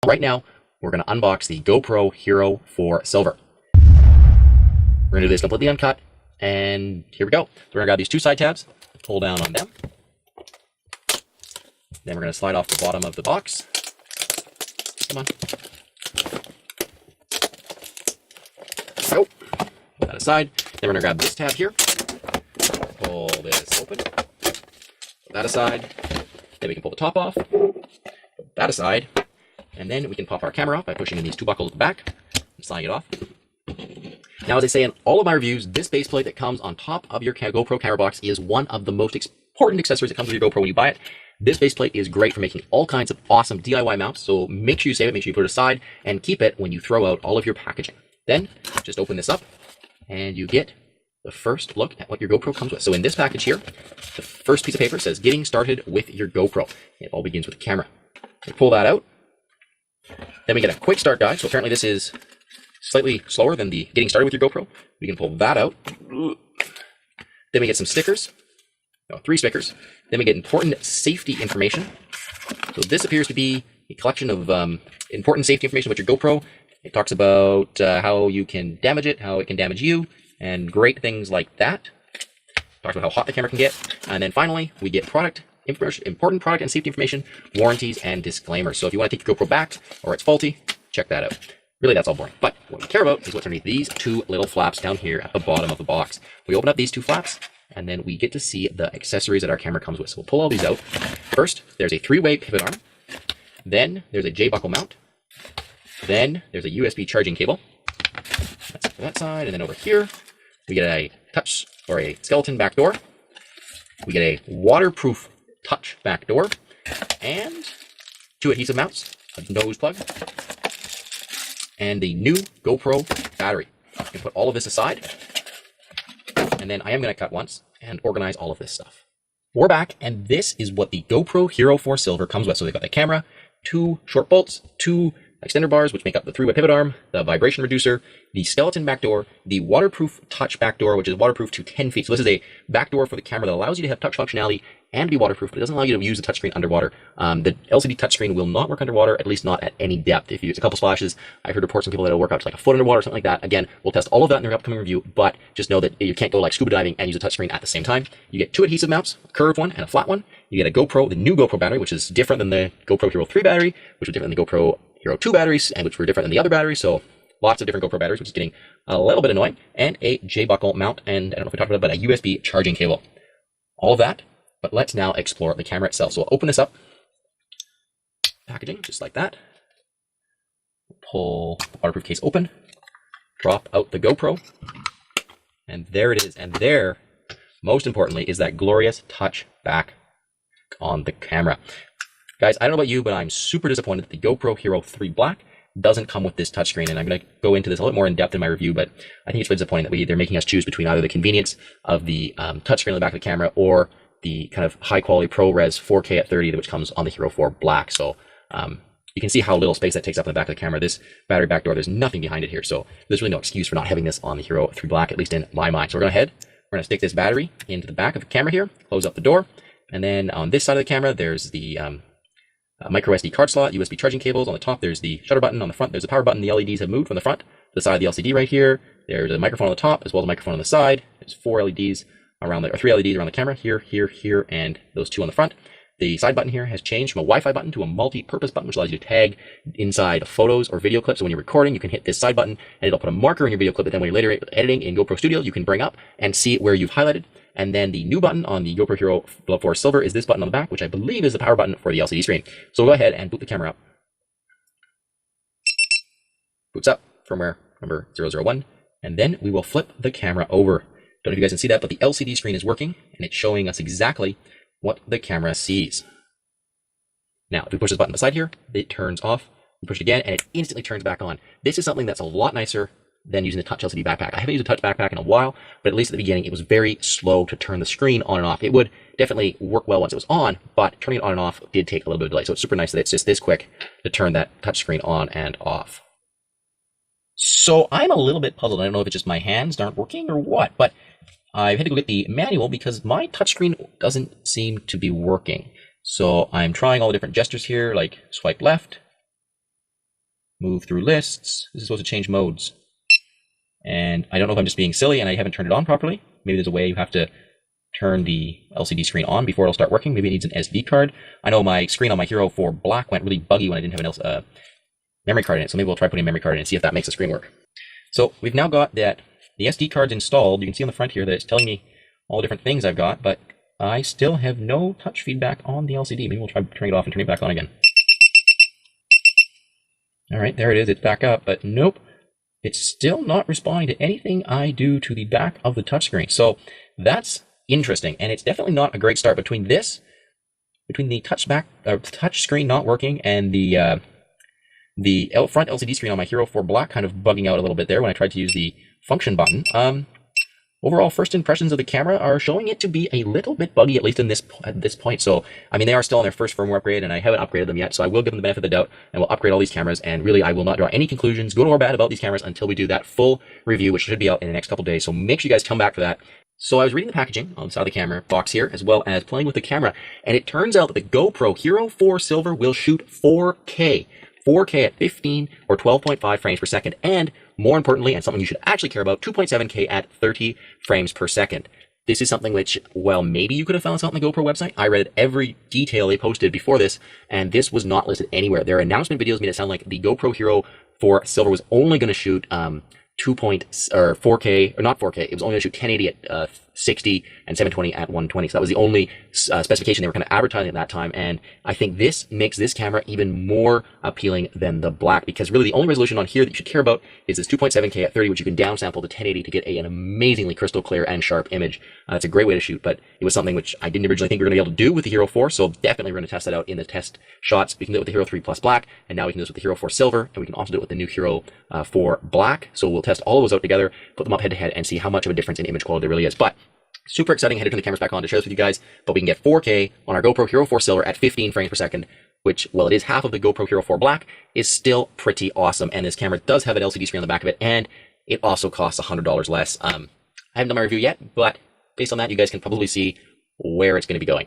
Right now, we're going to unbox the GoPro Hero 4 Silver. We're going to do this completely uncut, and here we go. So we're going to grab these two side tabs, pull down on them. Then we're going to slide off the bottom of the box. Come on. Go. Put that aside. Then we're going to grab this tab here. Pull this open. Put that aside. Then we can pull the top off. Put that aside. And then we can pop our camera off by pushing in these two buckles at the back and sliding it off. Now, as I say in all of my reviews, this base plate that comes on top of your GoPro camera box is one of the most important accessories that comes with your GoPro when you buy it. This base plate is great for making all kinds of awesome DIY mounts, so make sure you save it, make sure you put it aside, and keep it when you throw out all of your packaging. Then, just open this up, and you get the first look at what your GoPro comes with. So in this package here, the first piece of paper says, "Getting started with your GoPro." It all begins with the camera. We pull that out. Then we get a quick start guide. So apparently this is slightly slower than the getting started with your GoPro. We can pull that out. Then we get some stickers. No, 3 stickers. Then we get important safety information. So this appears to be a collection of important safety information about your GoPro. It talks about how you can damage it, how it can damage you, and great things like that. Talks about how hot the camera can get. And then finally, we get product information, important product and safety information, warranties, and disclaimers. So if you want to take your GoPro back or it's faulty, check that out. Really, that's all boring. But what we care about is what's underneath these two little flaps down here at the bottom of the box. We open up these two flaps, and then we get to see the accessories that our camera comes with. So we'll pull all these out. First, there's a 3-way pivot arm. Then there's a J-buckle mount. Then there's a USB charging cable. That's it for that side. And then over here, we get a touch or a skeleton back door. We get a waterproof touch back door and 2 adhesive mounts, a nose plug, and the new GoPro battery. You can put all of this aside, and then I am going to cut once and organize all of this stuff. We're back, and this is what the GoPro Hero 4 Silver comes with. So they've got the camera, 2 short bolts, 2 extender bars, which make up the 3-way pivot arm, the vibration reducer, the skeleton back door, the waterproof touch back door, which is waterproof to 10 feet. So this is a back door for the camera that allows you to have touch functionality and be waterproof, but it doesn't allow you to use the touchscreen underwater. The LCD touchscreen will not work underwater, at least not at any depth. If you use a couple splashes, I've heard reports from people that it'll work up to like a foot underwater or something like that. Again, we'll test all of that in our upcoming review, but just know that you can't go like scuba diving and use a touchscreen at the same time. You get 2 adhesive mounts, a curved one and a flat one. You get a GoPro, the new GoPro battery, which is different than the GoPro Hero 3 battery, which was different than the GoPro Hero 2 batteries, and which were different than the other batteries. So lots of different GoPro batteries, which is getting a little bit annoying, and a J-buckle mount, and I don't know if we talked about it, but a USB charging cable. All of that, but let's now explore the camera itself. So we'll open this up, packaging, just like that. Pull the waterproof case open, drop out the GoPro, and there it is. And there, most importantly, is that glorious touch back on the camera. Guys, I don't know about you, but I'm super disappointed that the GoPro Hero 3 Black doesn't come with this touchscreen, and I'm going to go into this a little more in depth in my review, but I think it's really disappointing that they're making us choose between either the convenience of the touchscreen on the back of the camera or the kind of high-quality ProRes 4K at 30, which comes on the Hero 4 Black. So you can see how little space that takes up in the back of the camera. This battery back door, there's nothing behind it here, so there's really no excuse for not having this on the Hero 3 Black, at least in my mind. So we're going to stick this battery into the back of the camera here, close up the door, and then on this side of the camera, there's the micro SD card slot, USB charging cables. On the top, there's the shutter button. On the front, there's the power button. The LEDs have moved from the front to the side of the LCD right here. There's a microphone on the top, as well as a microphone on the side. There's 4 LEDs around there, or 3 LEDs around the camera, here, here, here, and those 2 on the front. The side button here has changed from a Wi-Fi button to a multi-purpose button, which allows you to tag inside photos or video clips. So when you're recording, you can hit this side button, and it'll put a marker in your video clip that then when you're later editing in GoPro Studio, you can bring up and see where you've highlighted. And then the new button on the GoPro Hero 4 Silver is this button on the back, which I believe is the power button for the LCD screen. So we'll go ahead and boot the camera up. Boots up, firmware number 001, and then we will flip the camera over. Don't know if you guys can see that, but the LCD screen is working, and it's showing us exactly what the camera sees. Now, if we push this button beside here, it turns off. We push it again, and it instantly turns back on. This is something that's a lot nicer than using the Touch LCD backpack. I haven't used a Touch backpack in a while, but at least at the beginning, it was very slow to turn the screen on and off. It would definitely work well once it was on, but turning it on and off did take a little bit of delay. So it's super nice that it's just this quick to turn that touch screen on and off. So I'm a little bit puzzled. I don't know if it's just my hands aren't working or what, but I've had to go get the manual because my touchscreen doesn't seem to be working. So I'm trying all the different gestures here, like swipe left, move through lists. This is supposed to change modes. And I don't know if I'm just being silly and I haven't turned it on properly. Maybe there's a way you have to turn the LCD screen on before it'll start working. Maybe it needs an SD card. I know my screen on my Hero 4 Black went really buggy when I didn't have an memory card in it. So maybe we'll try putting a memory card in and see if that makes the screen work. So we've now got that the SD card's installed. You can see on the front here that it's telling me all the different things I've got, but I still have no touch feedback on the LCD. Maybe we'll try turning it off and turning it back on again. All right, there it is. It's back up, but nope. It's still not responding to anything I do to the back of the touchscreen. So that's interesting, and it's definitely not a great start. Between the touch screen not working and the front LCD screen on my Hero 4 Black kind of bugging out a little bit there when I tried to use the function button. Overall, first impressions of the camera are showing it to be a little bit buggy, at least at this point. So, I mean, they are still on their first firmware upgrade, and I haven't upgraded them yet, so I will give them the benefit of the doubt, and we'll upgrade all these cameras, and really, I will not draw any conclusions, good or bad, about these cameras until we do that full review, which should be out in the next couple days, so make sure you guys come back for that. So I was reading the packaging on the side of the camera box here, as well as playing with the camera, and it turns out that the GoPro Hero 4 Silver will shoot 4K. 4K at 15 or 12.5 frames per second, and more importantly, and something you should actually care about, 2.7K at 30 frames per second. This is something which, well, maybe you could have found this out on the GoPro website. I read every detail they posted before this, and this was not listed anywhere. Their announcement videos made it sound like the GoPro Hero 4 Silver was only going to shoot 4K, or not 4K, it was only going to shoot 1080 at 60 and 720 at 120. So that was the only specification they were kind of advertising at that time. And I think this makes this camera even more appealing than the Black, because really the only resolution on here that you should care about is this 2.7K at 30, which you can downsample to 1080 to get an amazingly crystal clear and sharp image. It's a great way to shoot, but it was something which I didn't originally think we were going to be able to do with the Hero 4. So definitely we're going to test that out in the test shots. We can do it with the Hero 3 Plus Black, and now we can do this with the Hero 4 Silver, and we can also do it with the new Hero 4 Black. So we'll test all of those out together, put them up head to head, and see how much of a difference in image quality there really is. But super exciting. I had to turn the cameras back on to share this with you guys, but we can get 4K on our GoPro Hero 4 Silver at 15 frames per second, which, well, it is half of the GoPro Hero 4 Black, is still pretty awesome. And this camera does have an LCD screen on the back of it, and it also costs $100 less. I haven't done my review yet, but based on that, you guys can probably see where it's going to be going.